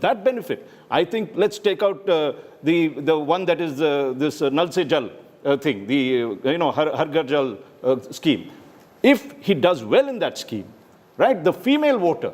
that benefit. I think let's take out the one that is this Nal Se Jal thing, the Har Ghar Jal scheme. If he does well in that scheme, right, the female voter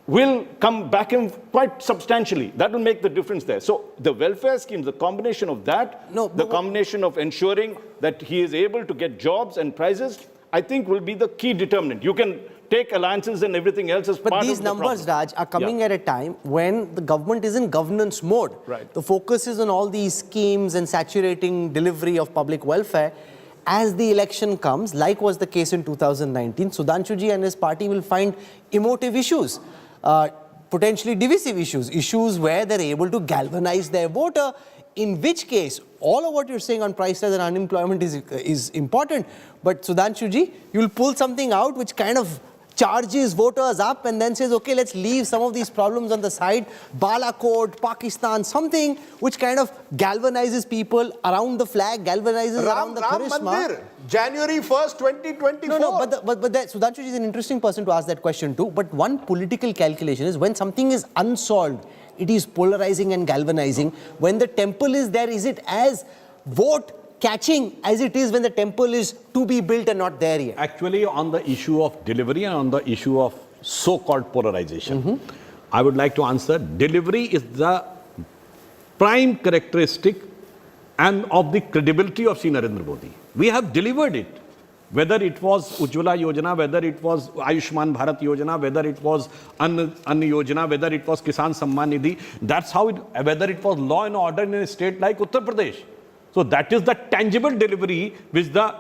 will come back in quite substantially. That will make the difference there. So the welfare schemes, the combination of that, the combination of ensuring that he is able to get jobs and prizes, I think will be the key determinant. You can take alliances and everything else as part of the problem. But these numbers, Raj, are coming at a time when the government is in governance mode. Right. The focus is on all these schemes and saturating delivery of public welfare. As the election comes, like was the case in 2019, Sudhanshuji and his party will find emotive issues. Potentially divisive issues where they're able to galvanize their voter, in which case all of what you're saying on price rise and unemployment is important. But Sudhanshuji, you'll pull something out which kind of charges voters up and then says, okay, let's leave some of these problems on the side. Balakot, Pakistan, something which kind of galvanizes people around the flag, galvanizes around the charisma. Mandir, January 1st, 2024. No, but Sudhanshuji is an interesting person to ask that question too. But one political calculation is when something is unsolved, it is polarizing and galvanizing. When the temple is there, is it as vote catching as it is when the temple is to be built and not there yet? Actually, on the issue of delivery and on the issue of so-called polarization, I would like to answer, delivery is the prime characteristic and of the credibility of Sri Narendra Modi. We have delivered it. Whether it was Ujjwala Yojana, whether it was Ayushman Bharat Yojana, whether it was Ann Yojana, whether it was Kisan Samman Nidhi, that's how whether it was law and order in a state like Uttar Pradesh. So that is the tangible delivery which the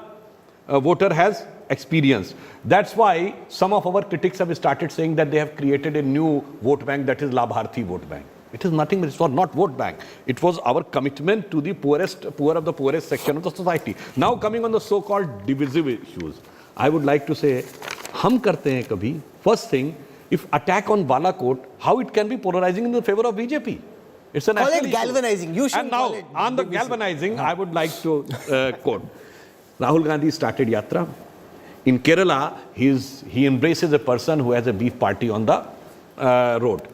voter has experienced. That's why some of our critics have started saying that they have created a new vote bank, that is Labharthi vote bank. It is nothing, it was not vote bank. It was our commitment to the poor of the poorest section of the society. Now coming on the so-called divisive issues, I would like to say, hum karte hain kabhi. First thing, if attack on Balakot, how it can be polarizing in the favor of BJP? It's an call it galvanizing. You should and now, call it on the galvanizing, I would like to quote. Rahul Gandhi started Yatra. In Kerala, he embraces a person who has a beef party on the road.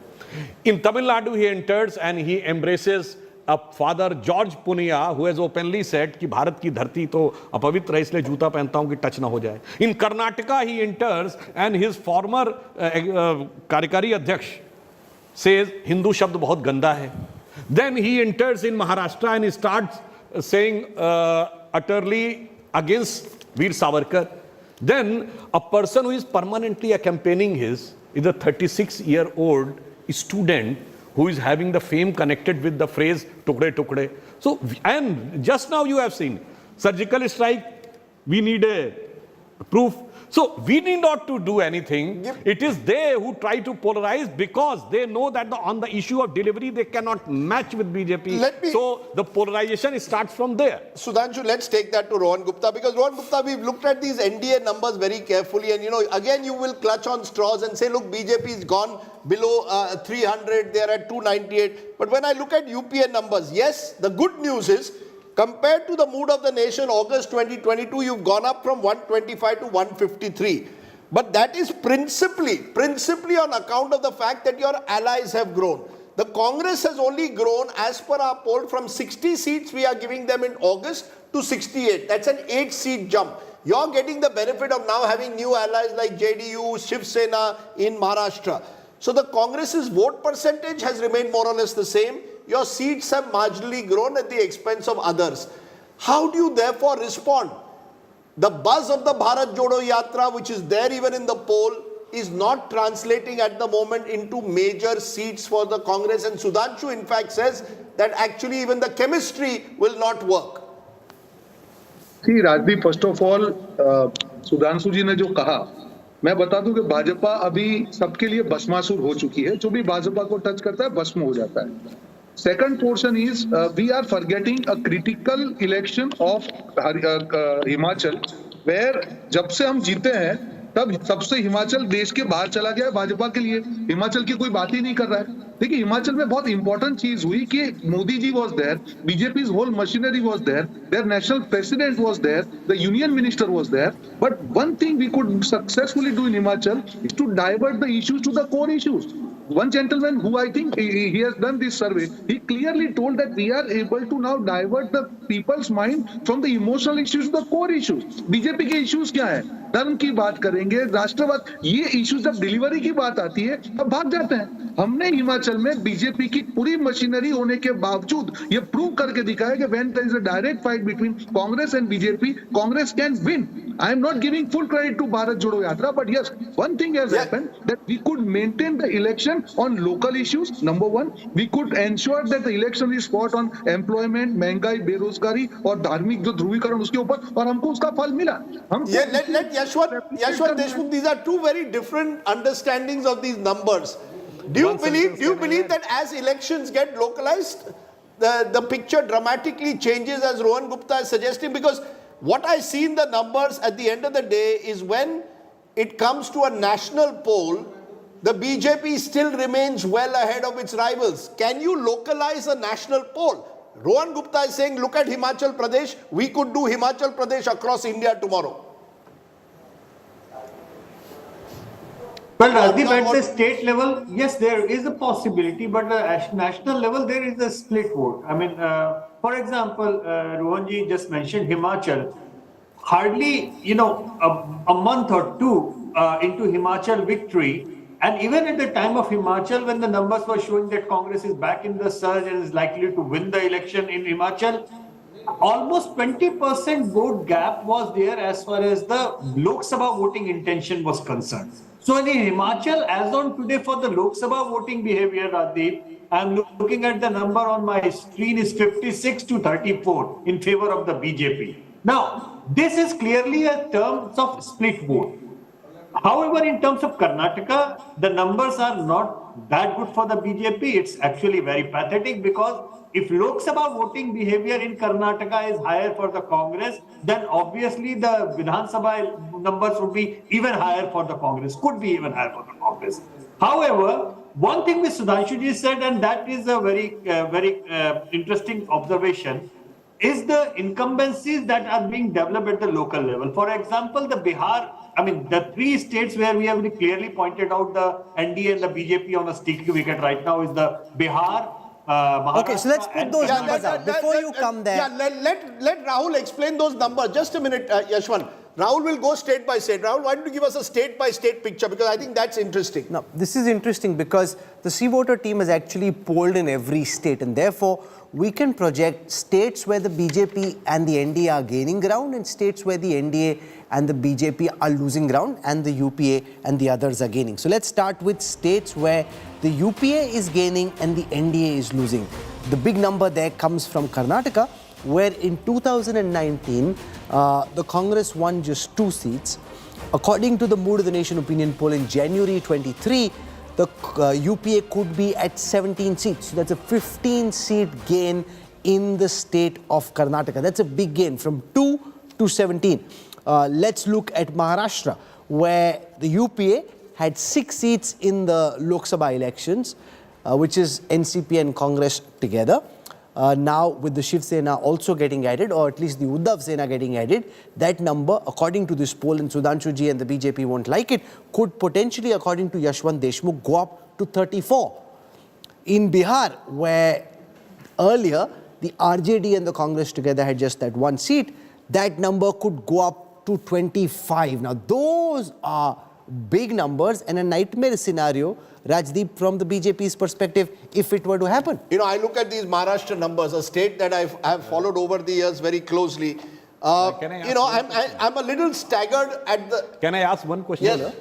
In Tamil Nadu, he enters and he embraces a father, George Punia, who has openly said कि भारत की धरती तो अपवित्र है इसलिए जूता पहनता हूं कि टच ना हो जाए. In Karnataka, he enters and his former कार्यकारी अध्यक्ष says Hindu शब्द बहुत गंदा है. Then he enters in Maharashtra and he starts saying utterly against Veer Savarkar. Then a person who is permanently campaigning is a 36-year-old student who is having the fame connected with the phrase tukde tukde. So, and just now you have seen surgical strike, we need a proof. So we need not to do anything. It is they who try to polarize because they know that on the issue of delivery they cannot match with BJP. So the polarization starts from there. Sudhanshu, let's take that to Rohan Gupta, because Rohan Gupta, we've looked at these NDA numbers very carefully, and again you will clutch on straws and say, look, BJP is gone below 300, they're at 298. But when I look at UPA numbers, yes, the good news is, compared to the mood of the nation, August 2022, you've gone up from 125 to 153. But that is principally on account of the fact that your allies have grown. The Congress has only grown, as per our poll, from 60 seats we are giving them in August to 68. That's an 8-seat jump. You're getting the benefit of now having new allies like JDU, Shiv Sena in Maharashtra. So the Congress's vote percentage has remained more or less the same. Your seats have marginally grown at the expense of others. How do you therefore respond? The buzz of the Bharat Jodo Yatra, which is there even in the poll, is not translating at the moment into major seats for the Congress. And Sudhanshu, in fact, says that actually even the chemistry will not work. See, Rajdeep, first of all, Sudhanshu ji ने जो कहा, मैं बता दूं कि भाजपा अभी सबके लिए भस्मासुर हो चुकी है. जो भी भाजपा को टच करता है भस्म हो जाता है. Second portion is we are forgetting a critical election of Himachal, where जब से हम जीते हैं तब सबसे हिमाचल देश के बाहर चला गया है भाजपा के लिए. हिमाचल की कोई बात ही नहीं कर रहा है. देखिए, हिमाचल में बहुत इंपॉर्टेंट चीज हुई कि Modi ji was there, BJP's whole machinery was there, their national president was there, the union minister was there. But one thing we could successfully do in Himachal is to divert the issues to the core issues. one gentleman who I think he has done this survey, he clearly told that we are able to now divert the people's mind from the emotional issues to the core issues. BJP के issues क्या है? धर्म की बात करेंगे, राष्ट्रवाद, ये issues जब डिलीवरी की बात आती है तब भाग जाते हैं। हमने हिमाचल में बीजेपी की पूरी मशीनरी होने के बावजूद ये प्रूव करके दिखाया कि when there is a direct fight between Congress and BJP, Congress can win. I am not giving full credit to Bharat Jodo Yatra, but yes, one thing has happened that we could maintain the election on local issues. Number one, we could ensure that the election is fought on employment, महंगाई, बेरोजगारी और धार्मिक जो ध्रुवीकरण उसके ऊपर, और हमको उसका फल मिला। Let Yashwant Deshmukh, these are two very different understandings of these numbers. Do you believe that as elections get localized, the picture dramatically changes as Rohan Gupta is suggesting? Because what I see in the numbers at the end of the day is when it comes to a national poll, the BJP still remains well ahead of its rivals. Can you localize a national poll? Rohan Gupta is saying, look at Himachal Pradesh. We could do Himachal Pradesh across India tomorrow. Well, Rajdeep, at the state level, yes, there is a possibility, but at national level, there is a split vote. I mean, for example, Rohanji just mentioned Himachal. Hardly, a month or two into Himachal victory, and even at the time of Himachal, when the numbers were showing that Congress is back in the surge and is likely to win the election in Himachal, almost 20% vote gap was there as far as the Lok Sabha voting intention was concerned. So in Himachal, as on today for the Lok Sabha voting behavior, Raddeep, I'm looking at the number on my screen is 56 to 34 in favor of the BJP. Now, this is clearly a terms of split vote. However, in terms of Karnataka, the numbers are not that good for the BJP. It's actually very pathetic because if Lok Sabha voting behavior in Karnataka is higher for the Congress, then obviously the Vidhan Sabha numbers would be even higher for the Congress, could be even higher for the Congress. However, one thing which Sudhanshuji said, and that is a very interesting observation, is the incumbencies that are being developed at the local level. For example, the Bihar, the three states where we have clearly pointed out the NDA and the BJP on a sticky wicket right now is the Bihar, Okay, so let's put those numbers out. Before you come there. Let Rahul explain those numbers. Just a minute, Yashwant. Rahul will go state by state. Rahul, why don't you give us a state by state picture? Because I think that's interesting. Now, this is interesting because the C-Voter team has actually polled in every state, and therefore we can project states where the BJP and the NDA are gaining ground and states where the NDA and the BJP are losing ground and the UPA and the others are gaining. So let's start with states where the UPA is gaining and the NDA is losing. The big number there comes from Karnataka, where in 2019, the Congress won just 2 seats. According to the Mood of the Nation opinion poll in January 23, the UPA could be at 17 seats. So that's a 15-seat gain in the state of Karnataka. That's a big gain from 2 to 17. Let's look at Maharashtra, where the UPA had 6 seats in the Lok Sabha elections, which is NCP and Congress together. Now, with the Shiv Sena also getting added, or at least the Uddhav Sena getting added, that number, according to this poll, and Sudhanshuji and the BJP won't like it, could potentially, according to Yashwant Deshmukh, go up to 34. In Bihar, where earlier the RJD and the Congress together had just that 1 seat, that number could go up to 25. Now, those are big numbers and a nightmare scenario, Rajdeep, from the BJP's perspective, if it were to happen. I look at these Maharashtra numbers, a state that I have followed over the years very closely. I'm a little staggered at the... Can I ask one question? Yes.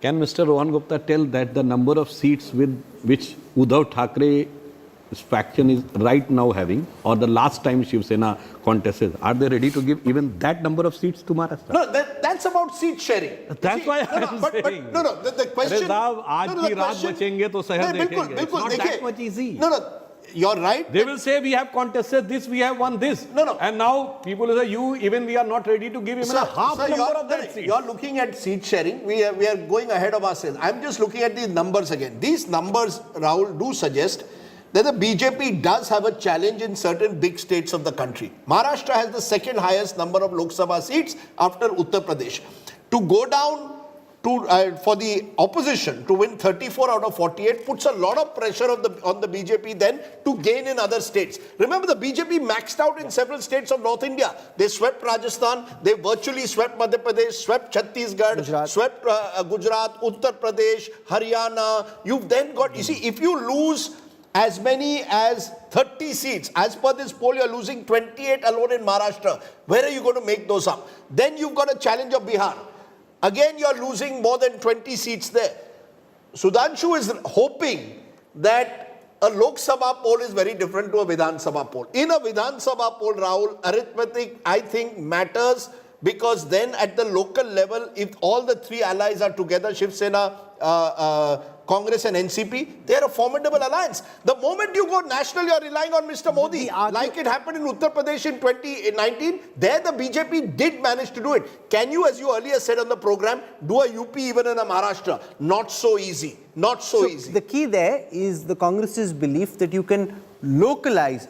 Can Mr. Rohan Gupta tell that the number of seats with which Uddhav Thackeray faction is right now having, or the last time Shiv Sena contested, are they ready to give even that number of seats to Maharashtra? No, that's about seat sharing. That's why I'm saying. The question... It's not that much easy. No, you're right. They will say, we have contested this, we have won this. No. And now people will say, we are not ready to give even a half number of that seat. You're looking at seat sharing. We are going ahead of ourselves. I'm just looking at these numbers again. These numbers, Rahul, do suggest that the BJP does have a challenge in certain big states of the country. Maharashtra has the second highest number of Lok Sabha seats after Uttar Pradesh. To go down for the opposition to win 34 out of 48 puts a lot of pressure on the BJP then to gain in other states. Remember, the BJP maxed out in several states of North India. They swept Rajasthan, they virtually swept Madhya Pradesh, swept Chhattisgarh, swept Gujarat, Uttar Pradesh, Haryana. You've then got, you see, if you lose as many as 30 seats, as per this poll, you're losing 28 alone in Maharashtra. Where are you going to make those up? Then you've got a challenge of Bihar. Again, you're losing more than 20 seats there. Sudhanshu is hoping that a Lok Sabha poll is very different to a Vidhan Sabha poll. In a Vidhan Sabha poll, Rahul, arithmetic, I think, matters, because then at the local level, if all the three allies are together, Shiv Sena, Congress and NCP, they are a formidable alliance. The moment you go national, you are relying on Mr. Modi. Like it happened in Uttar Pradesh in 2019, there the BJP did manage to do it. Can you, as you earlier said on the program, do a UP even in a Maharashtra? Not so easy. Not so easy. The key there is the Congress's belief that you can localize,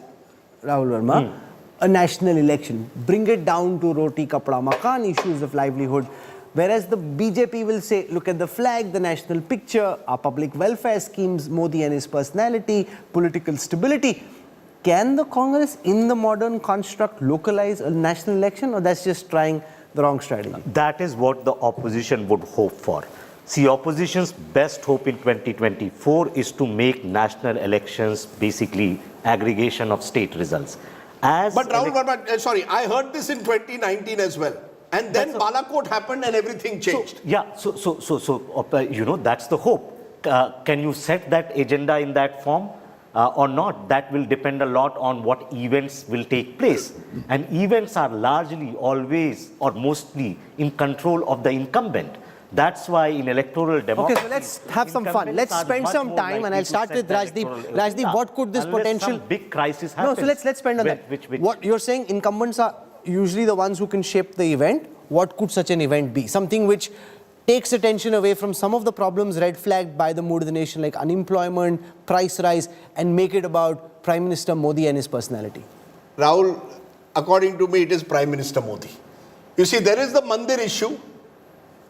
Rahul Verma, a national election, bring it down to roti, kapda, makan, issues of livelihood. Whereas the BJP will say, look at the flag, the national picture, our public welfare schemes, Modi and his personality, political stability. Can the Congress in the modern construct localize a national election, or that's just trying the wrong strategy? That is what the opposition would hope for. See, opposition's best hope in 2024 is to make national elections basically aggregation of state results. But Rahul Verma, sorry, I heard this in 2019 as well. And then Balakot happened and everything changed. You know, that's the hope. Can you set that agenda in that form or not? That will depend a lot on what events will take place. And events are largely always or mostly in control of the incumbent. That's why in electoral democracy... Okay, so let's have some fun. Let's spend some time, and I'll start with Rajdeep. Rajdeep, what could this potential... some big crisis happens. No, so let's spend on that. What you're saying, incumbents are usually the ones who can shape the event. What could such an event be? Something which takes attention away from some of the problems red flagged by the mood of the nation, like unemployment, price rise, and make it about Prime Minister Modi and his personality. Rahul, according to me, it is Prime Minister Modi. You see, there is the Mandir issue,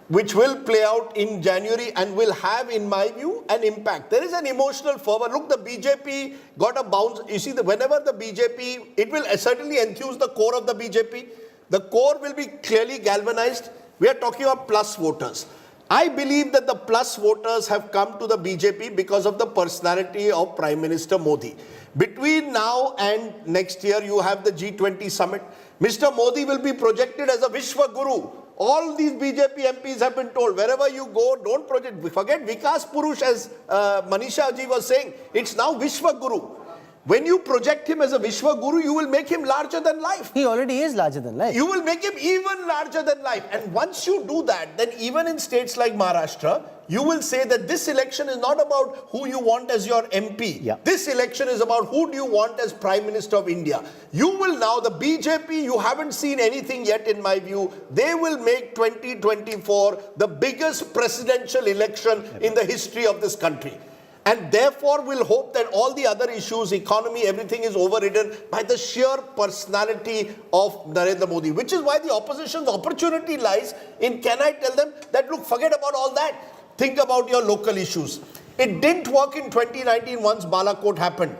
which will play out in January and will have, in my view, an impact. There is an emotional fervor. Look, the BJP got a bounce. You see, whenever the BJP, it will certainly enthuse the core of the BJP. The core will be clearly galvanized. We are talking about plus voters. I believe that the plus voters have come to the BJP because of the personality of Prime Minister Modi. Between now and next year, you have the G20 summit. Mr. Modi will be projected as a Vishwa Guru. All these BJP MPs have been told, wherever you go, don't project. Forget Vikas Purush, as Manisha ji was saying. It's now Vishwa Guru. When you project him as a Vishwa Guru, you will make him larger than life. He already is larger than life. You will make him even larger than life. And once you do that, then even in states like Maharashtra, you will say that this election is not about who you want as your MP. Yeah. This election is about who do you want as Prime Minister of India. You will now, the BJP, you haven't seen anything yet in my view. They will make 2024 the biggest presidential election in the history of this country. And therefore, we'll hope that all the other issues, economy, everything is overridden by the sheer personality of Narendra Modi, which is why the opposition's opportunity lies in, can I tell them that, look, forget about all that. Think about your local issues. It didn't work in 2019 once Balakot happened.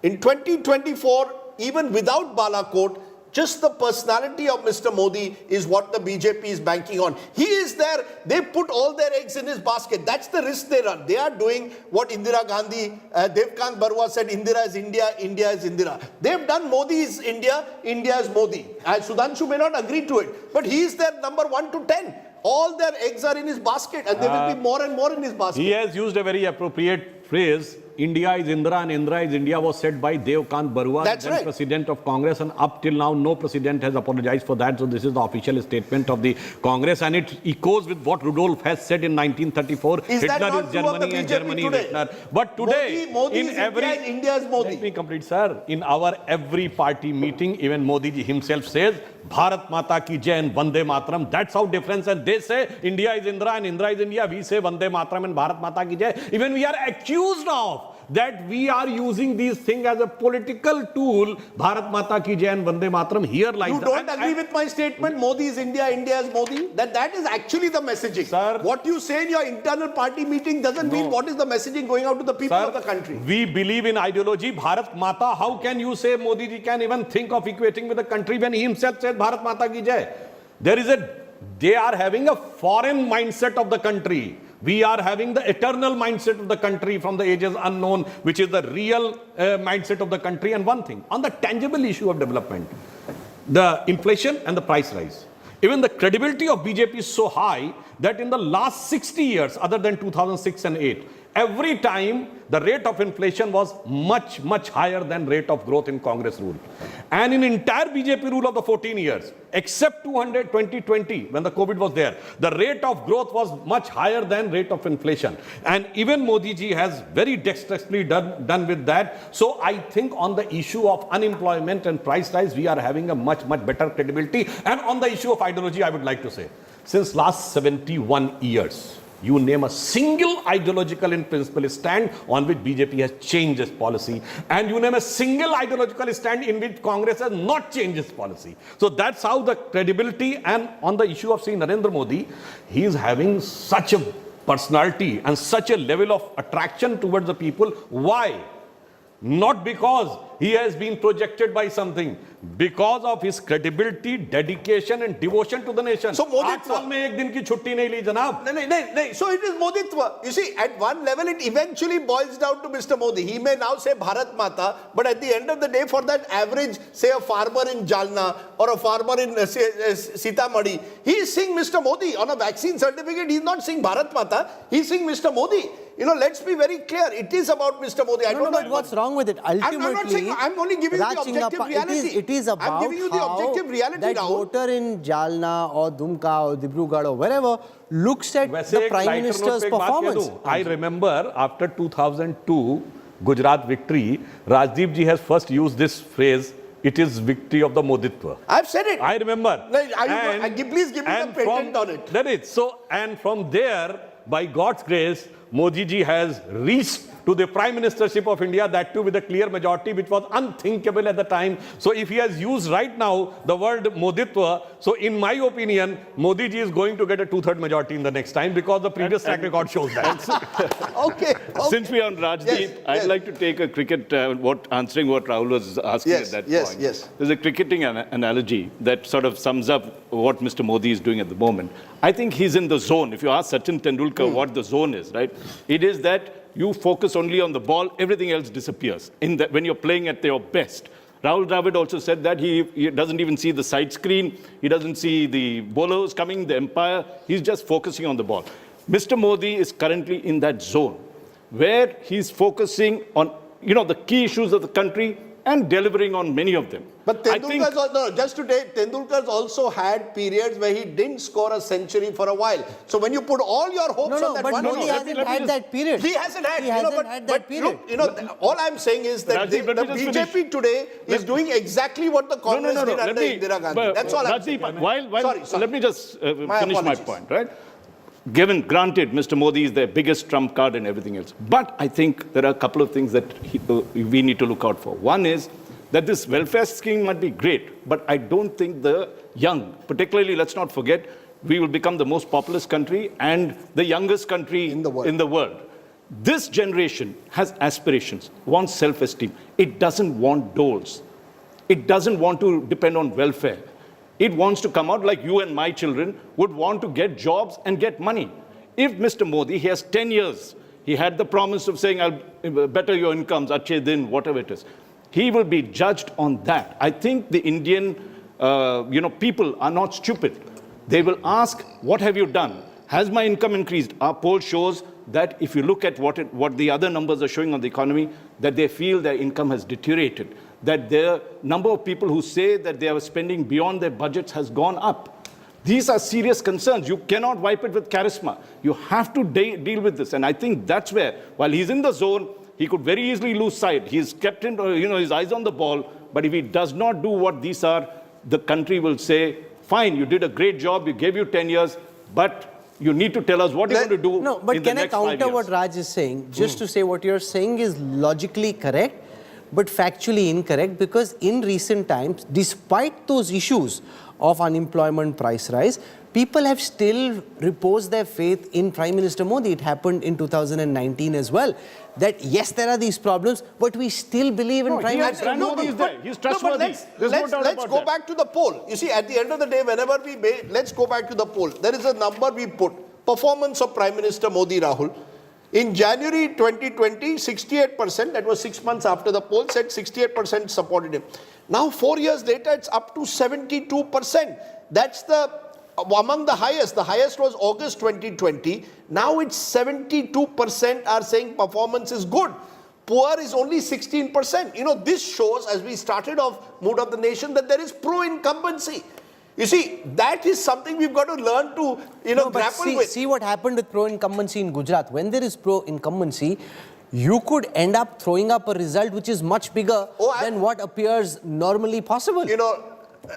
In 2024, even without Balakot, just the personality of Mr. Modi is what the BJP is banking on. He is there. They put all their eggs in his basket. That's the risk they run. They are doing what Indira Gandhi, Devkant Barua said, Indira is India, India is Indira. They've done Modi is India, India is Modi. Sudhanshu may not agree to it, but he is their number 1 to 10. All their eggs are in his basket, and there will be more and more in his basket. He has used a very appropriate phrase. India is Indra and Indra is India was said by Devkant Barua, That's then right. President of Congress, and up till now no president has apologized for that. So this is the official statement of the Congress, and it echoes with what Rudolph Hess said in 1934. Is that Hitler not is true of the Germany and BJP Germany is today? Hitler. But today, Modi in is every India, India is Modi. Let me complete, sir. In our every party meeting, even Modi ji himself says, Bharat Mata ki Jai and Vande Mataram. That's how difference. And they say India is Indra and Indra is India. We say Vande Mataram and Bharat Mata ki Jai. Even we are accused of that we are using these things as a political tool. Bharat Mata ki Jai and Vande Mataram, here lies You the- don't agree with my statement, Modi is India, India is Modi? That is actually the messaging. Sir. What you say in your internal party meeting doesn't mean what is the messaging going out to the people Sir, of the country. we believe in ideology. Bharat Mata, how can you say Modi ji can even think of equating with the country when he himself said Bharat Mata ki Jai? They are having a foreign mindset of the country. We are having the eternal mindset of the country from the ages unknown, which is the real mindset of the country. And one thing, on the tangible issue of development, the inflation and the price rise. Even the credibility of BJP is so high that in the last 60 years, other than 2006 and 8, every time the rate of inflation was much, much higher than rate of growth in Congress rule. And in entire BJP rule of the 14 years, except 2020, when the COVID was there, the rate of growth was much higher than rate of inflation. And even Modi ji has very dexterously done with that. So I think on the issue of unemployment and price rise, we are having a much, much better credibility. And on the issue of ideology, I would like to say, since last 71 years, you name a single ideological in principle stand on which BJP has changed its policy, and you name a single ideological stand in which Congress has not changed its policy. So that's how the credibility. And on the issue of Sri Narendra Modi, he is having such a personality and such a level of attraction towards the people. Why? Not because he has been projected by something, because of his credibility, dedication and devotion to the nation. So Modi 8 साल में एक दिन की छुट्टी नहीं ली जनाब. No. So it is Moditwa. You see, at one level, it eventually boils down to Mr. Modi. He may now say Bharat Mata, but at the end of the day, for that average, say a farmer in Jalna or a farmer in Sitamarhi, he is saying Mr. Modi. On a vaccine certificate, he is not saying Bharat Mata, he is saying Mr. Modi. You know, let's be very clear. It is about Mr. Modi. I don't know what's wrong with it. Ultimately, I'm not saying, I'm only giving you the objective reality. It is about I'm giving you the how objective reality, that Rahul. voter in Jalna or Dumka or Dibrugarh or wherever looks at वैसे the एक Prime lighter note Minister's पे एक बात कह performance. दूं. I remember after 2002 Gujarat victory, Rajdeep ji has first used this phrase, it is victory of the Moditwa. I've said it. I remember. Please give me the patent on it. That is. So, and from there, by God's grace, Modi ji has reached to the Prime Ministership of India, that too with a clear majority, which was unthinkable at the time. So if he has used right now the word Moditwa, so in my opinion, Modi ji is going to get a 2/3 majority in the next time, because the previous track record shows that. Okay. Since we are on Rajdeep, Yes, I'd yes. like to take a cricket, answering what Rahul was asking Yes, at that yes, point. yes. There's a cricketing analogy that sort of sums up what Mr. Modi is doing at the moment. I think he's in the zone. If you ask Sachin Tendulkar what the zone is, right? It is that you focus only on the ball, everything else disappears when you're playing at your best. Rahul Dravid also said that he doesn't even see the side screen, he doesn't see the bowlers coming, the umpire, he's just focusing on the ball. Mr. Modi is currently in that zone where he's focusing on, the key issues of the country and delivering on many of them. But Tendulkar's also had periods where he didn't score a century for a while. So when you put all your hopes on that but one, Modi hasn't had that period. He hasn't had. He hasn't had that period. Look, all I'm saying is that Rajdeep, the let me just BJP today is doing exactly what the Congress did under Indira Gandhi. That's all I'm saying. Rajdeep, Sorry. let me just finish my apologies. point, right? Granted, Mr. Modi is their biggest trump card and everything else. But I think there are a couple of things that we need to look out for. One is that this welfare scheme might be great, but I don't think the young, particularly, let's not forget, we will become the most populous country and the youngest country in the world. This generation has aspirations, wants self-esteem. It doesn't want doles. It doesn't want to depend on welfare. It wants to come out like you and my children would want to get jobs and get money. If Mr. Modi, he has 10 years, he had the promise of saying, I'll better your incomes, achhe din, whatever it is. He will be judged on that. I think the Indian, people are not stupid. They will ask, what have you done? Has my income increased? Our poll shows that if you look at what the other numbers are showing on the economy, that they feel their income has deteriorated, that the number of people who say that they are spending beyond their budgets has gone up. These are serious concerns. You cannot wipe it with charisma. You have to deal with this. And I think that's where, while he's in the zone, he could very easily lose sight. He's kept his eyes on the ball. But if he does not do what these are, the country will say, fine, you did a great job, we gave you 10 years, but You need to tell us what you're going to do No, but in the can I next 5 counter years. what Raj is saying? Just to say what you're saying is logically correct, but factually incorrect, because in recent times, despite those issues of unemployment, price rise, people have still reposed their faith in Prime Minister Modi. It happened in 2019 as well. That yes, there are these problems, but we still believe in Prime Minister Modi is there. He's trustworthy. Let's go back to the poll. You see, at the end of the day, whenever we make, let's go back to the poll. There is a number we put. Performance of Prime Minister Modi, Rahul. In January 2020, 68%, that was 6 months after the poll, said 68% supported him. Now, 4 years later, it's up to 72%. That's among the highest. The highest was August 2020. Now it's 72% are saying performance is good. Poor is only 16%. You know, this shows, as we started off Mood of the Nation, that there is pro-incumbency. You see, that is something we've got to learn to, grapple with. See what happened with pro-incumbency in Gujarat. When there is pro-incumbency, you could end up throwing up a result which is much bigger than what appears normally possible. You know,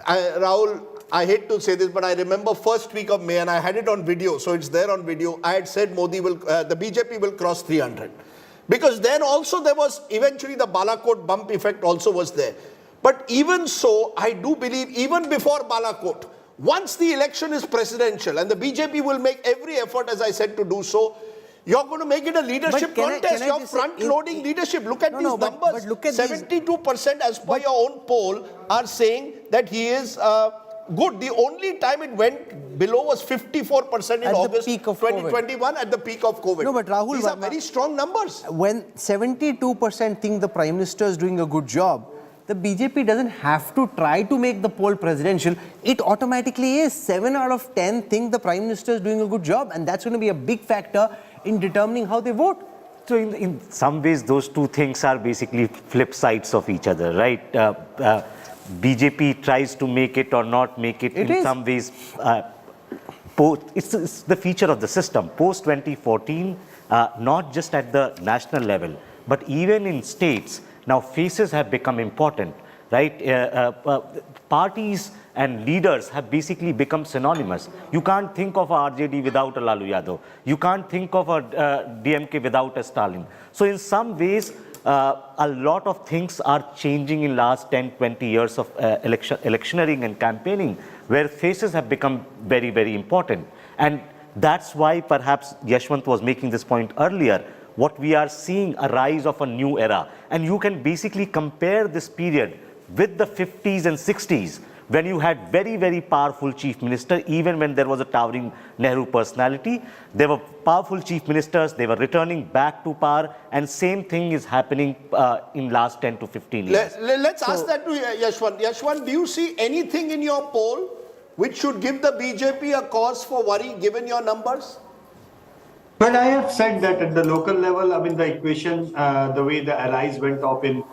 Rahul, I hate to say this, but I remember first week of May, and I had it on video, so it's there on video. I had said Modi will, the BJP will cross 300. Because then also there was, eventually the Balakot bump effect also was there. But even so, I do believe, even before Balakot, once the election is presidential, and the BJP will make every effort, as I said, to do so, you're going to make it a leadership contest. You're front-loading leadership. Look at these numbers. But look at 72% as per your own poll are saying that he is good. The only time it went below was 54% in August 2021 at the peak of COVID. No, but Rahul, these are very strong numbers. When 72% think the Prime Minister is doing a good job, the BJP doesn't have to try to make the poll presidential. It automatically is. 7 out of 10 think the Prime Minister is doing a good job, and that's going to be a big factor in determining how they vote. So in some ways, those two things are basically flip sides of each other, right? BJP tries to make it or not make it. In some ways, it's the feature of the system. Post 2014, not just at the national level, but even in states, now faces have become important, right? Parties and leaders have basically become synonymous. You can't think of a RJD without a Lalu Yadav. You can't think of a DMK without a Stalin. So in some ways, a lot of things are changing in last 10, 20 years of electioneering and campaigning, where faces have become very, very important. And that's why perhaps Yashwant was making this point earlier. What we are seeing, a rise of a new era. And you can basically compare this period with the 50s and 60s, when you had very, very powerful chief minister, even when there was a towering Nehru personality. There were powerful chief ministers, they were returning back to power, and same thing is happening in last 10 to 15 years. Let's ask that to Yashwant. Yashwant, do you see anything in your poll which should give the BJP a cause for worry, given your numbers? Well, I have said that at the local level, I mean, the equation, the way the allies went off in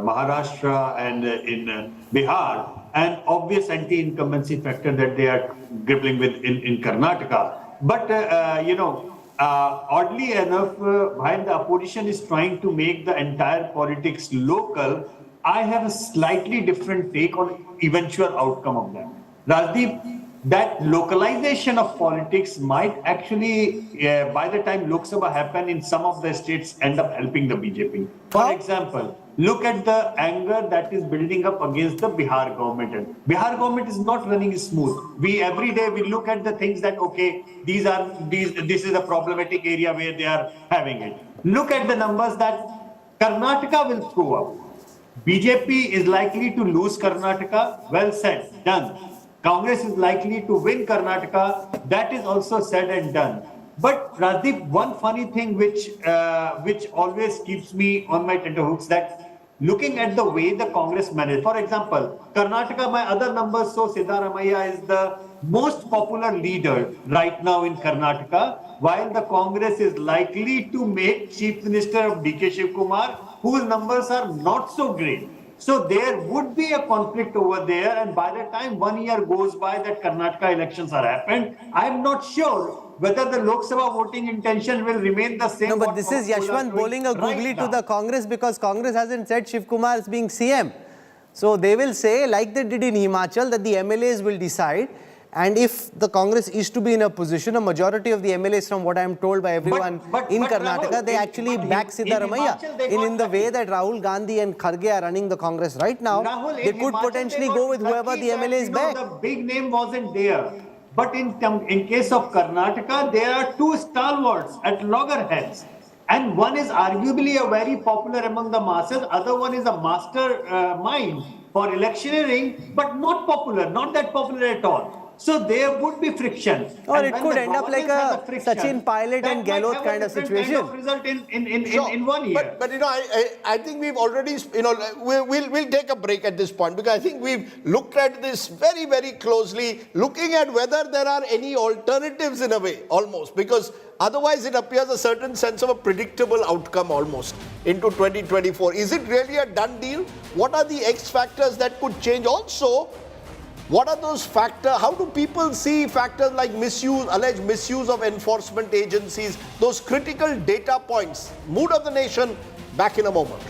Maharashtra and in Bihar, and obvious anti-incumbency factor that they are grappling with in Karnataka. But, oddly enough, while the opposition is trying to make the entire politics local, I have a slightly different take on eventual outcome of that. Rajdeep, that localization of politics might actually, by the time Lok Sabha happen in some of the states, end up helping the BJP. For example, look at the anger that is building up against the Bihar government. Bihar government is not running smooth. Every day we look at the things that, okay, this is a problematic area where they are having it. Look at the numbers that Karnataka will throw up. BJP is likely to lose Karnataka. Well said, done. Congress is likely to win Karnataka. That is also said and done. But Rajdeep, one funny thing which always keeps me on my tenterhooks, that looking at the way the Congress managed. For example, Karnataka, my other numbers show Siddaramaiah is the most popular leader right now in Karnataka, while the Congress is likely to make Chief Minister of DK Shivkumar, whose numbers are not so great. So there would be a conflict over there, and by the time 1 year goes by that Karnataka elections are happened, I'm not sure whether the Lok Sabha voting intention will remain the same. No, but this is Yashwant bowling a googly to the Congress, because Congress hasn't said Shiv Kumar is being CM. So they will say, like they did in Himachal, that the MLAs will decide, And if the Congress is to be in a position, a majority of the MLAs, from what I am told by everyone in Karnataka, Rahul, they actually back Siddaramaiah. Himachal, they In got the way that Rahul Gandhi and Kharge are running the Congress right now, Rahul, they in could Himachal, potentially they go got with whoever the lucky that, MLAs back. The big name wasn't there. But in case of Karnataka, there are two stalwarts at loggerheads. And one is arguably a very popular among the masses, other one is a mastermind for electioneering, but not popular, not that popular at all. So there would be friction. Or And it when could the end up like governance has a friction, Sachin Pilot that and might Gehlot have a kind of different situation. Kind of result in Sure. 1 year. But you know, I think we've already, you know, we'll take a break at this point, because I think we've looked at this very, very closely, looking at whether there are any alternatives in a way, almost, because otherwise it appears a certain sense of a predictable outcome almost into 2024. Is it really a done deal? What are the X factors that could change? Also, what are those factors? How do people see factors like misuse, alleged misuse of enforcement agencies, those critical data points? Mood of the nation, back in a moment.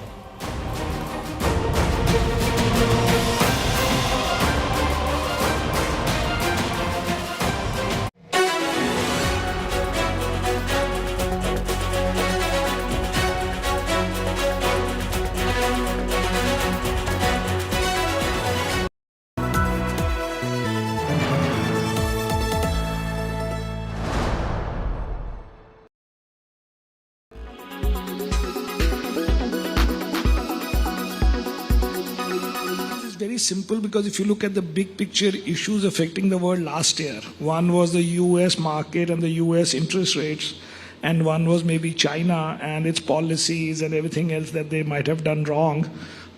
Very simple, because if you look at the big picture issues affecting the world last year, one was the US market and the US interest rates, and one was maybe China and its policies and everything else that they might have done wrong.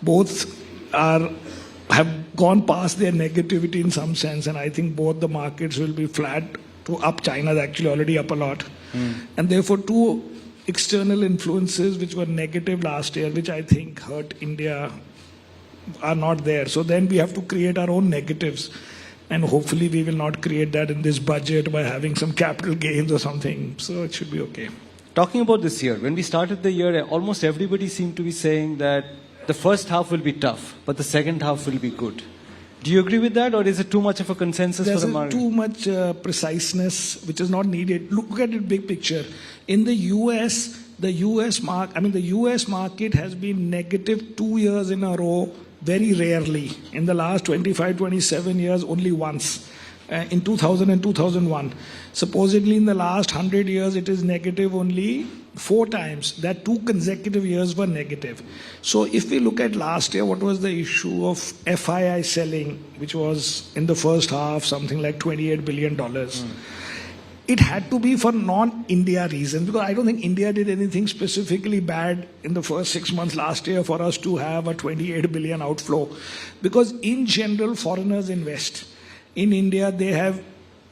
Both have gone past their negativity in some sense, and I think both the markets will be flat to up. China is actually already up a lot. And therefore two external influences which were negative last year, which I think hurt India, are not there. So then we have to create our own negatives, and hopefully we will not create that in this budget by having some capital gains or something. So it should be okay. Talking about this year, when we started the year, almost everybody seemed to be saying that the first half will be tough, but the second half will be good. Do you agree with that, or is it too much of a consensus There's for the market? too much preciseness which is not needed. Look at it big picture. In the US, the US market has been negative 2 years in a row, very rarely. In the last 25, 27 years, only once. In 2000 and 2001. Supposedly in the last 100 years, it is negative only 4 times. That 2 consecutive years were negative. So if we look at last year, what was the issue of FII selling, which was in the first half something like $28 billion. It had to be for non-India reasons, because I don't think India did anything specifically bad in the first 6 months last year for us to have a 28 billion outflow. Because in general, foreigners invest. In India, they have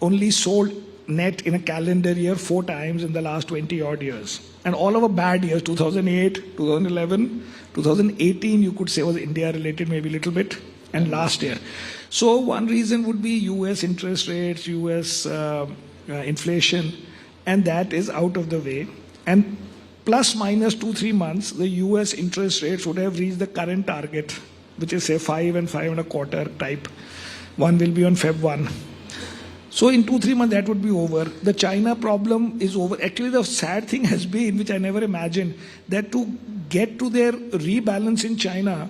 only sold net in a calendar year 4 times in the last 20 odd years. And all of our bad years, 2008, 2011, 2018, you could say was India related maybe a little bit, and last year. So one reason would be US interest rates, US inflation, and that is out of the way. And plus minus 2-3 months, the US interest rates would have reached the current target, which is say 5 and 5 and a quarter type. One will be on Feb 1. So in 2-3 months that would be over. The China problem is over. Actually the sad thing has been, which I never imagined, that to get to their rebalance in China,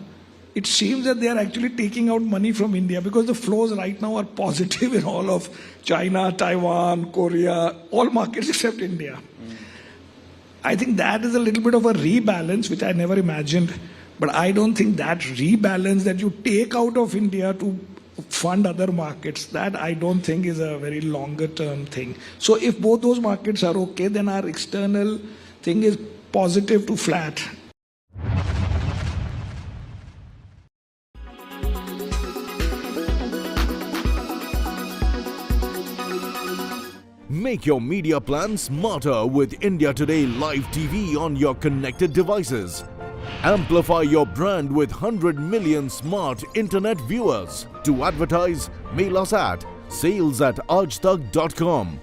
it seems that they are actually taking out money from India, because the flows right now are positive in all of China, Taiwan, Korea, all markets except India. I think that is a little bit of a rebalance, which I never imagined. But I don't think that rebalance that you take out of India to fund other markets, that I don't think is a very longer term thing. So if both those markets are okay, then our external thing is positive to flat. Make your media plan smarter with India Today Live TV on your connected devices. Amplify your brand with 100 million smart internet viewers. To advertise, mail us at sales@aajtak.com.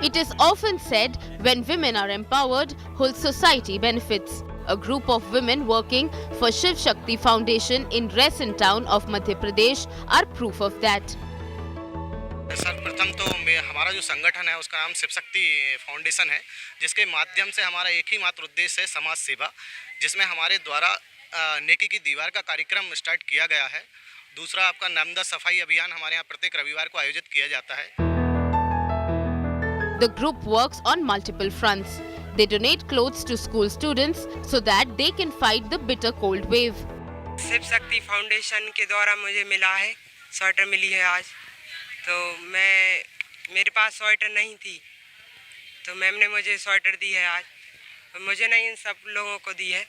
It is often said when women are empowered, whole society benefits. A group of women working for Shiv Shakti Foundation in Raisin town of Madhya Pradesh are proof of that. सर्वप्रथम तो हमारा जो संगठन है उसका नाम Shiv Shakti foundation है, जिसके माध्यम से हमारा एक ही मात्र उद्देश्य है समाज सेवा, जिसमें हमारे द्वारा नेकी की दीवार का कार्यक्रम स्टार्ट किया गया है। दूसरा आपका नर्मदा सफाई अभियान हमारे यहाँ प्रत्येक रविवार को आयोजित किया जाता है। The group works on multiple fronts. They donate clothes to school students so that they can fight the bitter cold wave. Shiv Shakti foundation के द्वारा मुझे मिला है, स्वेटर मिली है आज। तो मेरे पास स्वेटर नहीं थी, तो मैम ने मुझे स्वेटर दी है आज, तो मुझे नहीं इन सब लोगों को दी है।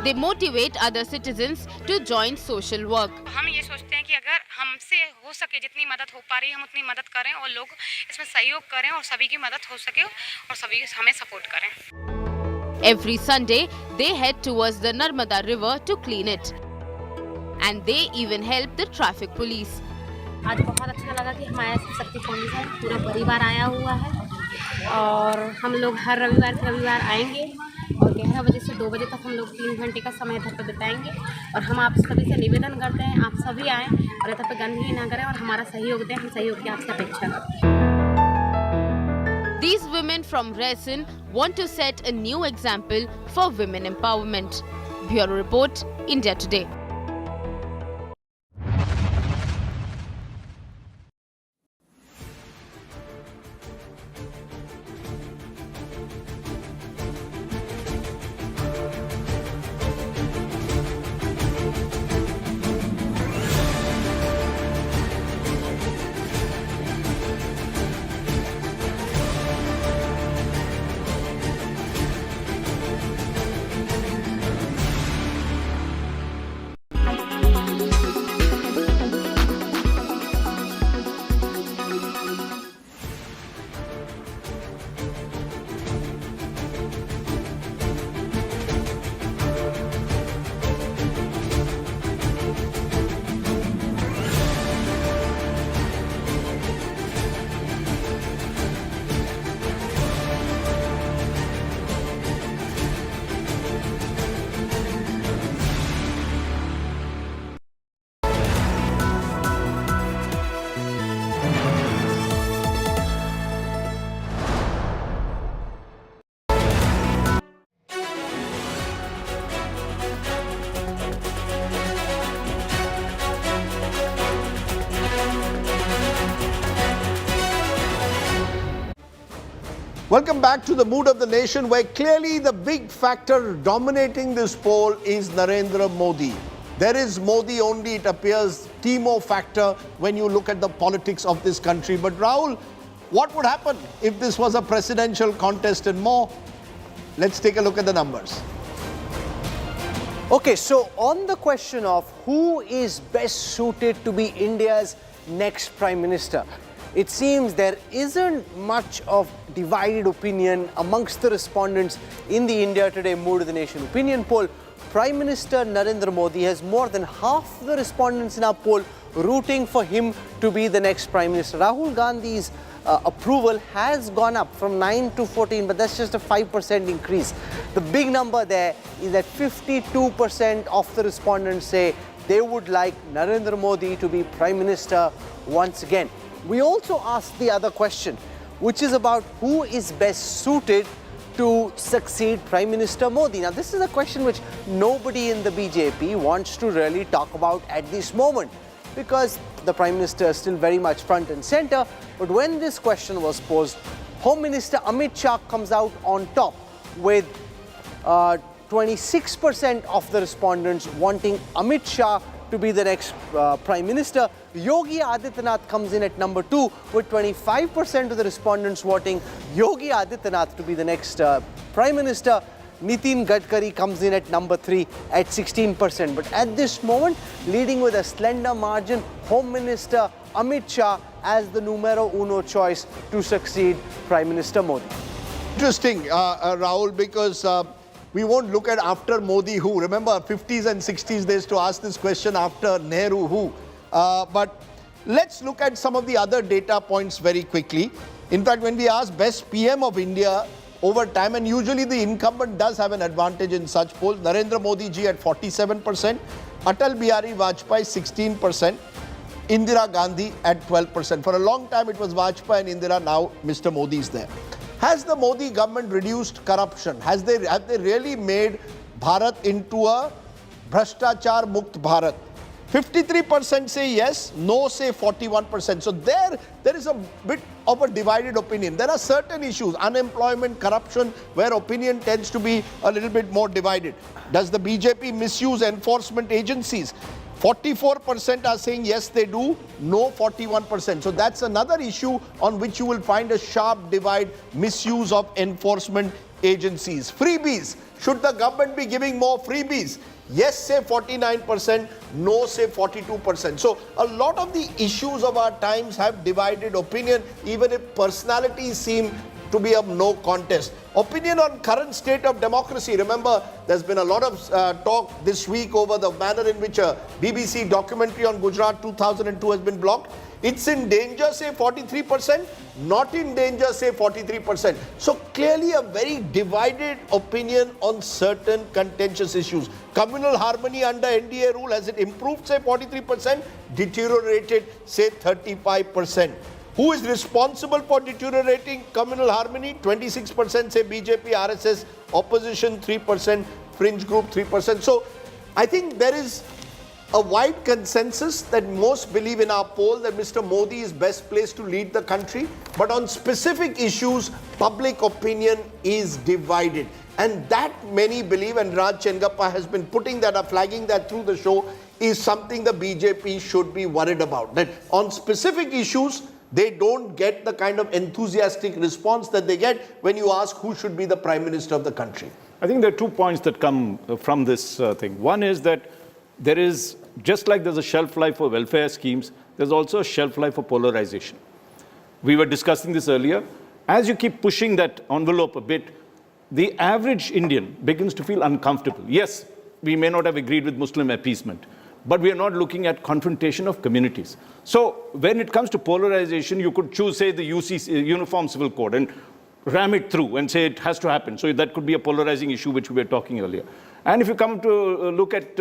They motivate other citizens to join social work. हम ये सोचते हैं कि अगर हमसे हो सके जितनी मदद हो पा रही है हम उतनी मदद करें और लोग इसमें सहयोग करें और सभी की मदद हो सके और सभी हमें सपोर्ट करें। Every Sunday, they head towards the Narmada river to clean it. And they even help the traffic police. आज बहुत अच्छा लगा कि हमारा शिव शक्ति फाउंडेशन पूरा परिवार आया हुआ है और हम लोग हर रविवार आएंगे और 11 बजे से 2 बजे तक हम लोग 3 घंटे का समय इधर पर बिताएंगे और हम आप सभी से निवेदन करते हैं आप सभी आएँ और इधर पर गंदगी ना करें और हमारा सहयोग दें, हम सहयोग की आपसे अपेक्षा करते हैं। These women from Raisin want to set a new example for women empowerment. Bureau Report, India Today. Welcome back to the mood of the nation, where clearly the big factor dominating this poll is Narendra Modi. There is Modi only, it appears, Timo factor when you look at the politics of this country. But Rahul, what would happen if this was a presidential contest and more? Let's take a look at the numbers. Okay, so on the question of who is best suited to be India's next Prime Minister, it seems there isn't much of divided opinion amongst the respondents in the India Today Mood of the Nation opinion poll. Prime Minister Narendra Modi has more than half the respondents in our poll rooting for him to be the next Prime Minister. Rahul Gandhi's approval has gone up from 9 to 14, but that's just a 5% increase. The big number there is that 52% of the respondents say they would like Narendra Modi to be Prime Minister once again. We also asked the other question, which is about who is best suited to succeed Prime Minister Modi. Now, this is a question which nobody in the BJP wants to really talk about at this moment, because the Prime Minister is still very much front and center. But when this question was posed, Home Minister Amit Shah comes out on top with 26% of the respondents wanting Amit Shah to be the next Prime Minister. Yogi Adityanath comes in at number 2 with 25% of the respondents voting Yogi Adityanath to be the next Prime Minister. Nitin Gadkari comes in at number 3 at 16%. But at this moment, leading with a slender margin, Home Minister Amit Shah as the numero uno choice to succeed Prime Minister Modi. Interesting, Rahul, because we won't look at after Modi who. Remember, 50s and 60s, they used to ask this question after Nehru who. But Let's look at some of the other data points very quickly. In fact, when we ask best PM of India over time, and usually the incumbent does have an advantage in such polls, Narendra Modi ji at 47%, Atal Bihari Vajpayee 16%, Indira Gandhi at 12%. For a long time it was Vajpayee and Indira, now Mr. Modi is there. Has the Modi government reduced corruption? Have they really made Bharat into a Bhrashtachar Mukt Bharat? 53% say yes, no say 41%. So there is a bit of a divided opinion. There are certain issues, unemployment, corruption, where opinion tends to be a little bit more divided. Does the BJP misuse enforcement agencies? 44% are saying yes they do, no 41%. So that's another issue on which you will find a sharp divide, misuse of enforcement agencies. Freebies. Should the government be giving more freebies? Yes say 49%, no say 42%. So a lot of the issues of our times have divided opinion, even if personalities seem to be of no contest. Opinion on current state of democracy. Remember, there's been a lot of talk this week over the manner in which a BBC documentary on Gujarat 2002 has been blocked. It's in danger, say 43%, not in danger, say 43%. So clearly a very divided opinion on certain contentious issues. Communal harmony under NDA rule, has it improved, say 43%, deteriorated, say 35%. Who is responsible for deteriorating communal harmony? 26% say BJP, RSS, opposition 3%, fringe group 3%. So I think there is a wide consensus that most believe in our poll that Mr. Modi is best placed to lead the country. But on specific issues, public opinion is divided. And that many believe, and Raj Chengappa has been putting that up, flagging that through the show, is something the BJP should be worried about. That on specific issues, they don't get the kind of enthusiastic response that they get when you ask who should be the Prime Minister of the country. I think there are 2 points that come from this thing. One is that there is, just like there's a shelf life for welfare schemes, there's also a shelf life for polarization. We were discussing this earlier. As you keep pushing that envelope a bit, the average Indian begins to feel uncomfortable. Yes, we may not have agreed with Muslim appeasement, but we are not looking at confrontation of communities. So when it comes to polarization, you could choose, say, the UCC, Uniform Civil Code, and ram it through and say it has to happen. So that could be a polarizing issue, which we were talking earlier. And if you come to look at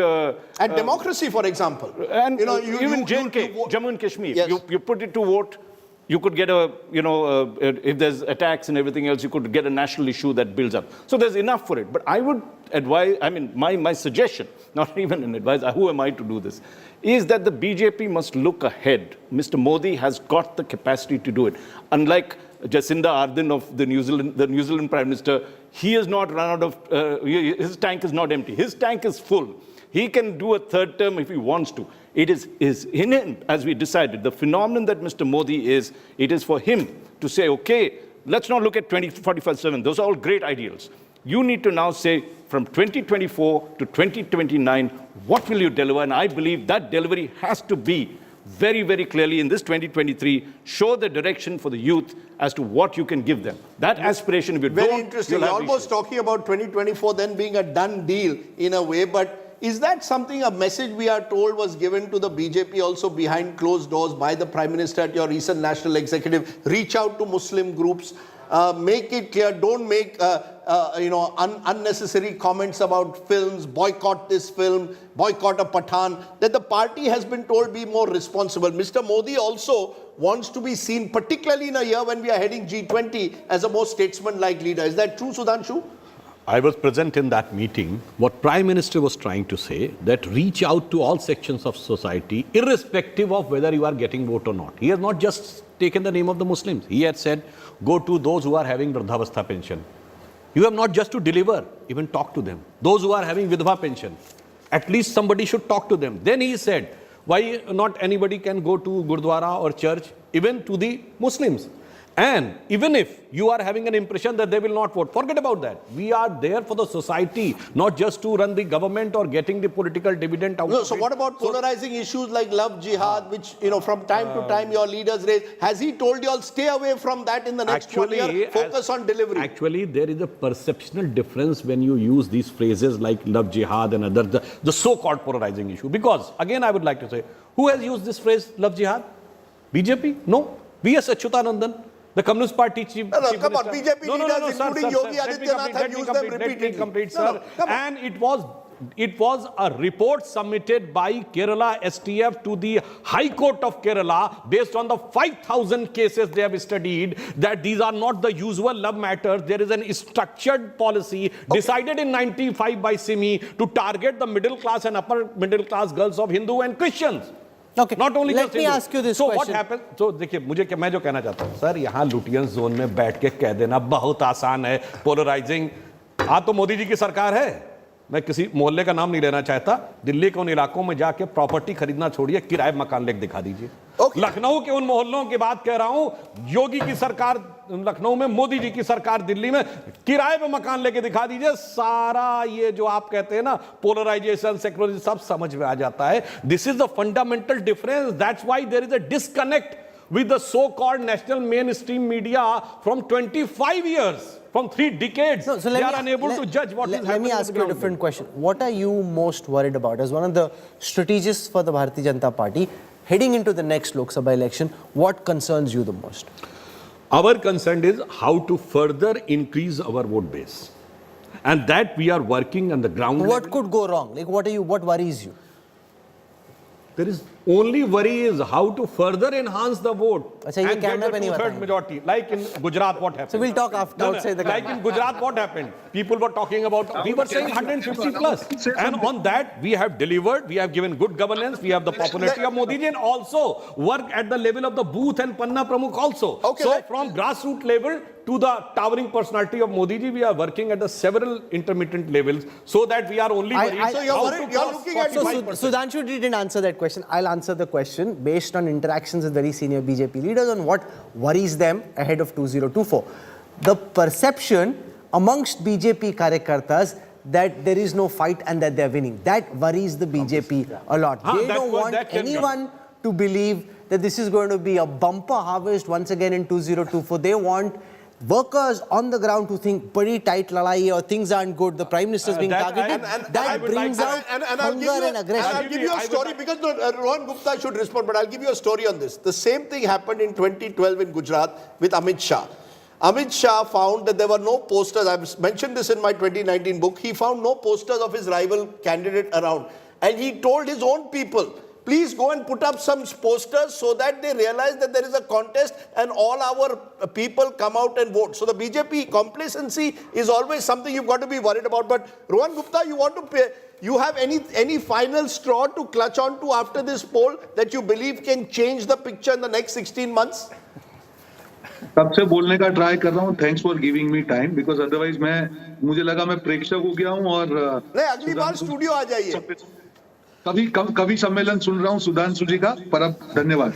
democracy, for example, and even J&K, Jammu and Kashmir, yes. you put it to vote, you could get if there's attacks and everything else, you could get a national issue that builds up. So there's enough for it. But I would advise, I mean, my suggestion, not even an advice, who am I to do this, is that the BJP must look ahead. Mr. Modi has got the capacity to do it. Unlike Jacinda Ardern of the New Zealand Prime Minister, he has not run out of, his tank is not empty. His tank is full. He can do a third term if he wants to. It is in him, as we decided. The phenomenon that Mr. Modi is, it is for him to say, okay, let's not look at 2045-7. Those are all great ideals. You need to now say, from 2024 to 2029, what will you deliver? And I believe that delivery has to be very, very clearly in this 2023, show the direction for the youth as to what you can give them. That aspiration, if you very don't, interesting. You're almost talking about 2024 then being a done deal in a way, but is that something, a message we are told was given to the BJP also behind closed doors by the Prime Minister at your recent national executive? Reach out to Muslim groups, make it clear, don't make unnecessary comments about films, boycott this film, boycott a Pathan, that the party has been told be more responsible. Mr. Modi also wants to be seen, particularly in a year when we are heading G20, as a more statesman-like leader. Is that true, Sudhanshu? I was present in that meeting. What Prime Minister was trying to say, that reach out to all sections of society, irrespective of whether you are getting vote or not. He has not just taken the name of the Muslims. He had said, go to those who are having Vridhavastha pension. You have not just to deliver, even talk to them. Those who are having Vidhva pension, at least somebody should talk to them. Then he said, why not anybody can go to Gurdwara or church, even to the Muslims. And even if you are having an impression that they will not vote, forget about that. We are there for the society, not just to run the government or getting the political dividend out of it. So what about polarizing issues like love jihad, which, from time to time your leaders raise? Has he told you all stay away from that in the next 1 year? Focus on delivery. Actually, there is a perceptional difference when you use these phrases like love jihad and other, the so-called polarizing issue. Because, again, I would like to say, who has used this phrase, love jihad? BJP? No. V.S. Achyutanandan, the Communist Party chief. No, chief come on, minister. BJP leaders, including Yogi Adityanath, have used them Let me repeatedly. complete, No, sir. no, come on. And it was a report submitted by Kerala STF to the High Court of Kerala based on the 5,000 cases they have studied, that these are not the usual love matters. There is an structured policy decided in 95 by Simi to target the middle class and upper middle class girls of Hindu and Christians. Okay. Not only Let just me Hindu. ask you this so question. what happened? So देखिए मैं जो कहना चाहता हूँ sir, यहाँ Lutyens zone में बैठ के कह देना बहुत आसान है, पोलराइजिंग। आज तो मोदी जी की सरकार है, मैं किसी मोहल्ले का नाम नहीं लेना चाहता, दिल्ली के उन इलाकों में जाके प्रॉपर्टी खरीदना छोड़िए, किराए मकान लेके दिखा दीजिए। लखनऊ के उन मोहल्लों की बात कह रहा हूं, योगी की सरकार लखनऊ में, मोदी जी की सरकार दिल्ली में, किराए पे मकान लेके दिखा दीजिए, सारा ये जो आप कहते हैं ना पोलराइजेशन, सेक्युलरिज्म, सब समझ में आ जाता है। This is the fundamental difference, that's why there is a disconnect with the so-called national mainstream media from 25 years, from 3 decades. They are unable to judge what is happening. Let me ask you a different question. What are you most worried about? As one of the strategists for the Bharatiya Janata Party, heading into the next Lok Sabha election, what concerns you the most? Our concern is how to further increase our vote base. And that we are working on the ground. What could go wrong? Like what worries you? There is only worry is how to further enhance the vote अच्छा, ये and get camera the पे नहीं two-third बताएंगे। majority. Like in Gujarat, what happened? So we'll talk after outside the Like in Gujarat, what happened? People were talking about, we were saying 150 plus. And on that, we have delivered, we have given good governance, we have the popularity of Modi ji, and also work at the level of the booth and Panna Pramukh also. Okay, So from grassroots level to the towering personality of Modi ji, we are working at the several intermittent levels so that we are only worried. So you're how worried, to you're cross looking at 45%. Sudhanshu didn't answer that question. I'll answer the question based on interactions with very senior BJP leaders on what worries them ahead of 2024. The perception amongst BJP karyakartas that there is no fight and that they're winning. That worries the BJP a lot. They don't want anyone to believe that this is going to be a bumper harvest once again in 2024. They want workers on the ground to think pretty tight ladai or things aren't good, the Prime Minister is being targeted. That brings out hunger and aggression. I'll give you a story because Rohan Gupta should respond, but I'll give you a story on this. The same thing happened in 2012 in Gujarat with Amit Shah. Amit Shah found that there were no posters. I've mentioned this in my 2019 book. He found no posters of his rival candidate around. And he told his own people, please go and put up some posters so that they realize that there is a contest and all our people come out and vote. So the BJP complacency is always something you've got to be worried about. But Rohan Gupta, you have any final straw to clutch on to after this poll that you believe can change the picture in the next 16 months? तब से बोलने का try कर रहा हूँ. Thanks for giving me time because otherwise मुझे लगा मैं प्रेक्षक हो गया हूँ और नहीं, अगली बार स्टूडियो आ जाइए. कवि सम्मेलन सुन रहा हूँ सुधांशु जी का, पर अब धन्यवाद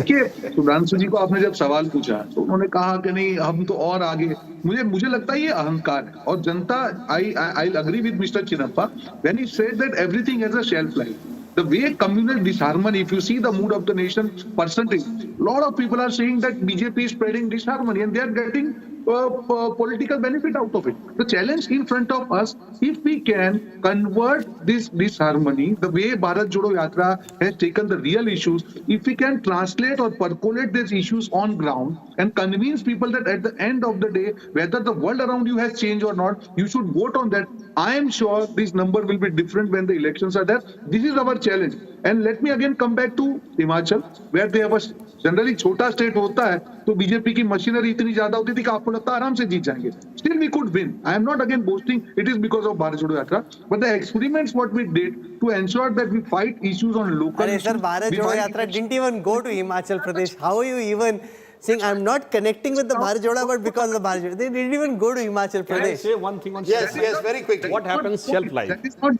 कि सुधांशु जी को आपने जब सवाल पूछा तो उन्होंने कहा कि नहीं हम तो और आगे. मुझे लगता है ये अहंकार है और जनता I agree with mister Chinappa when he said that everything has a shelf life. The way communal disharmony, if you see the mood of the nation percentage, a lot of people are saying that BJP is spreading disharmony and they are getting political benefit out of it. The challenge in front of us, if we can convert this disharmony, the way Bharat Jodo Yatra has taken the real issues, if we can translate or percolate these issues on ground and convince people that at the end of the day, whether the world around you has changed or not, you should vote on that. I am sure this number will be different when the elections are there. This is our challenge. And let me again come back to Himachal, where they have a generally छोटा state होता है तो BJP की machinery इतनी ज्यादा होती थी कि आपको लगता है आराम से जीत जाएंगे. Still we could win. I am not again boasting. It is because of Bharat Jodo Yatra, but the experiments what we did to ensure that we fight issues on local issues. Sir, Bharat Jodo Yatra didn't even go to Himachal Pradesh. How are you even saying I'm not connecting with the Bharat Jodo, but because of the Bharat Jodo? They didn't even go to Himachal Can I Pradesh. say one thing on Yes, very quickly. What happens shelf life? That is not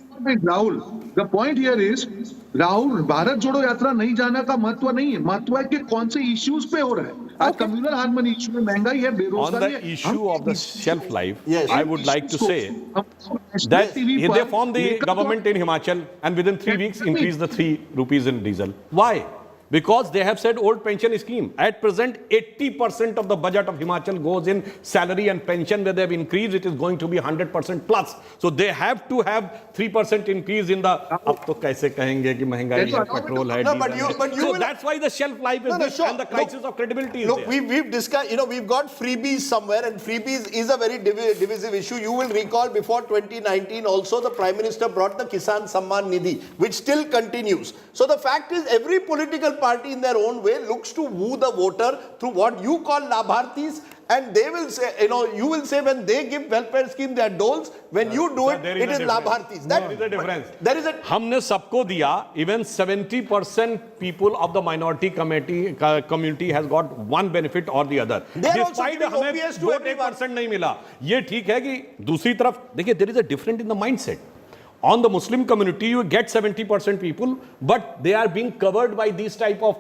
Rahul. The point here is Rahul Bharat जोड़ो यात्रा नहीं जाना का महत्व नहीं है. महत्व है कि कौन से इश्यूज पे हो रहा है. आज कम्युनल हार्मनी इश्यू में महंगाई है, बेरोजगारी है. On the issue of the shelf life, Yes. I would like to say that they formed the government in Himachal and within 3 weeks increased the 3 rupees in diesel. Why? because they have said old pension scheme. At present, 80% of the budget of Himachal goes in salary and pension. Where they have increased, it is going to be 100% plus. So they have to have 3% increase in the. अब तो कैसे कहेंगे कि महंगाई है, petrol है, No, but diesel you है. So will- that's why the shelf life is this, sure. and the crisis of credibility is Look, there. we've discussed, we've got freebies somewhere, and freebies is a very divisive issue. You will recall before 2019 also the Prime Minister brought the Kisan Samman Nidhi, which still continues. So the fact is, every political party in their own way looks to woo the voter through what you call Labhartis, and they will say, you will say when they give welfare scheme, they are doles. When you do Sir, it, there it is a difference. Labhartis. There is a difference. There is a... हमने सबको दिया, even 70% people of the minority community has got one benefit or the other. They are also Despite giving हमें OPS to vote everyone. 1% नहीं मिला. ये ठीक है कि दूसरी तरफ देखिए, there is a difference in the mindset. On the Muslim community, you get 70% people, but they are being covered by these type of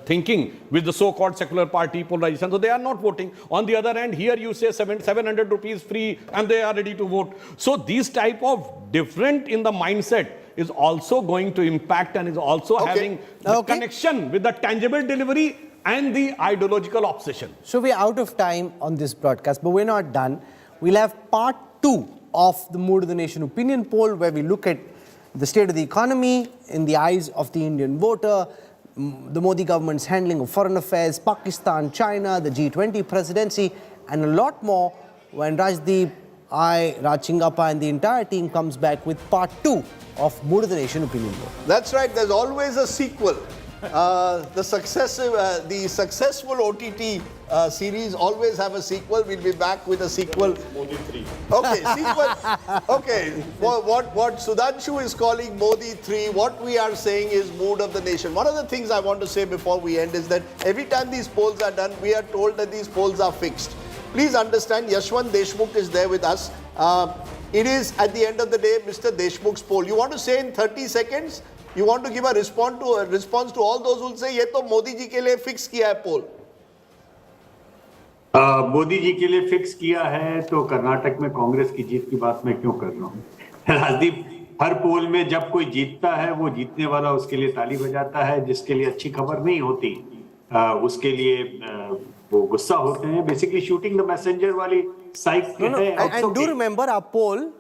thinking with the so-called secular party polarization. So they are not voting. On the other hand, here you say 700 rupees free and they are ready to vote. So these type of different in the mindset is also going to impact and is also having the connection with the tangible delivery and the ideological obsession. So we're out of time on this broadcast, but we're not done. We'll have part 2 of the Mood of the Nation opinion poll, where we look at the state of the economy in the eyes of the Indian voter, the Modi government's handling of foreign affairs, Pakistan, China, the G20 presidency, and a lot more when Rajdeep, Raj Chingappa and the entire team comes back with part 2 of Mood of the Nation opinion poll. That's right. There's always a sequel. The successful OTT series always have a sequel. We'll be back with a sequel. Modi 3. Okay, sequel. Okay, what Sudhanshu is calling Modi 3, what we are saying is Mood of the Nation. One of the things I want to say before we end is that every time these polls are done, we are told that these polls are fixed. Please understand, Yashwant Deshmukh is there with us. It is, at the end of the day, Mr. Deshmukh's poll. You want to say in 30 seconds? You want to give a response to all those who will say, ये तो मोदी जी के लिए fix किया है poll. Modi ji के लिए fix किया है तो कर्नाटक में कांग्रेस की जीत की बात मैं क्यों कर रहा हूँ? राजदीप, हर पोल में जब कोई जीतता है वो जीतने वाला उसके लिए ताली बजाता है, जिसके लिए अच्छी खबर नहीं होती उसके लिए वो गुस्सा होते हैं. बेसिकली शूटिंग द मैसेंजर वाली साइक है. And do remember our poll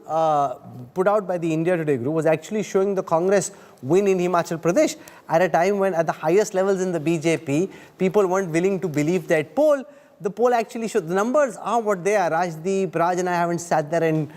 put out by the India Today group was actually showing the Congress win in Himachal Pradesh at a time when at the highest levels in the BJP, people weren't willing to believe that poll. The poll actually showed the numbers are what they are. Rajdeep, Raj and I haven't sat there and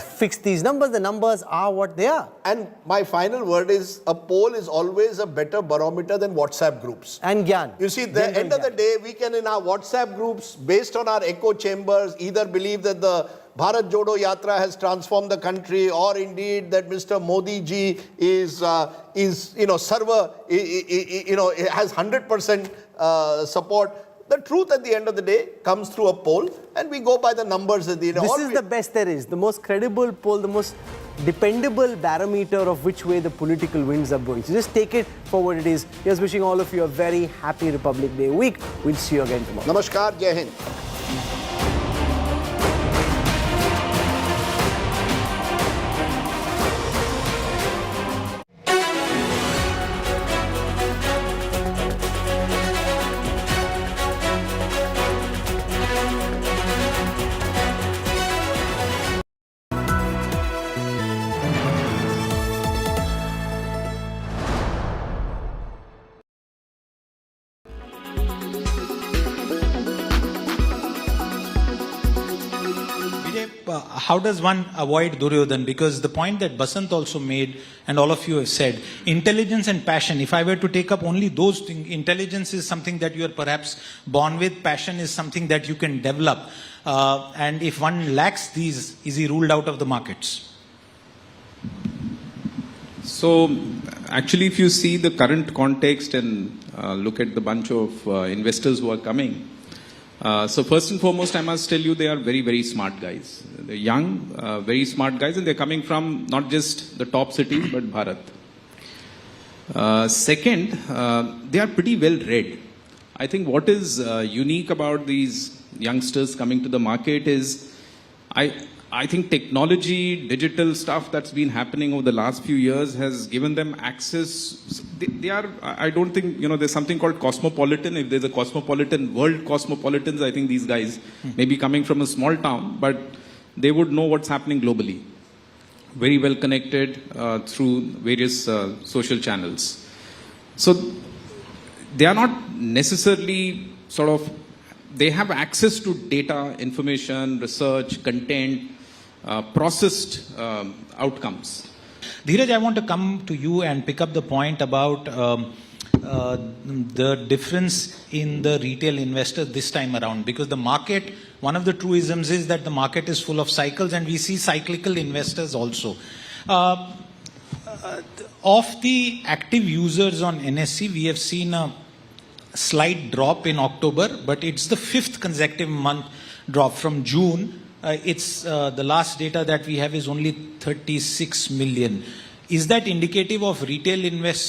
fixed these numbers. The numbers are what they are. And my final word is, a poll is always a better barometer than WhatsApp groups. And Gyan. You see, the end of the day, we can in our WhatsApp groups, based on our echo chambers, either believe that the Bharat Jodo Yatra has transformed the country, or indeed that Mr. Modi ji is server, has 100% support. The truth at the end of the day comes through a poll, and we go by the numbers at the end. This is the best there is, the most credible poll, the most dependable barometer of which way the political winds are blowing. So just take it for what it is. Here's wishing all of you a very happy Republic Day week. We'll see you again tomorrow. Namaskar, Jai Hind. How does one avoid Duryodhan? Because the point that Basant also made, and all of you have said, intelligence and passion, if I were to take up only those things, intelligence is something that you are perhaps born with, passion is something that you can develop. And if one lacks these, is he ruled out of the markets? So, actually, if you see the current context and look at the bunch of investors who are coming, so first and foremost, I must tell you, they are very, very smart guys. They're young, very smart guys, and they're coming from not just the top cities, but Bharat. Second, they are pretty well read. I think what is unique about these youngsters coming to the market is, I I think technology, digital stuff that's been happening over the last few years has given them access. They are, I don't think, there's something called cosmopolitan. If there's a cosmopolitan, world cosmopolitans, I think these guys may be coming from a small town, but they would know what's happening globally. Very well connected through various social channels. So they are not necessarily they have access to data, information, research, content, processed outcomes. Dheeraj, I want to come to you and pick up the point about the difference in the retail investor this time around, because the market, one of the truisms is that the market is full of cycles, and we see cyclical investors also. Of the active users on NSE, we have seen a slight drop in October, but it's the 5th consecutive month drop. From June, it's the last data that we have is only 36 million. Is that indicative of retail investors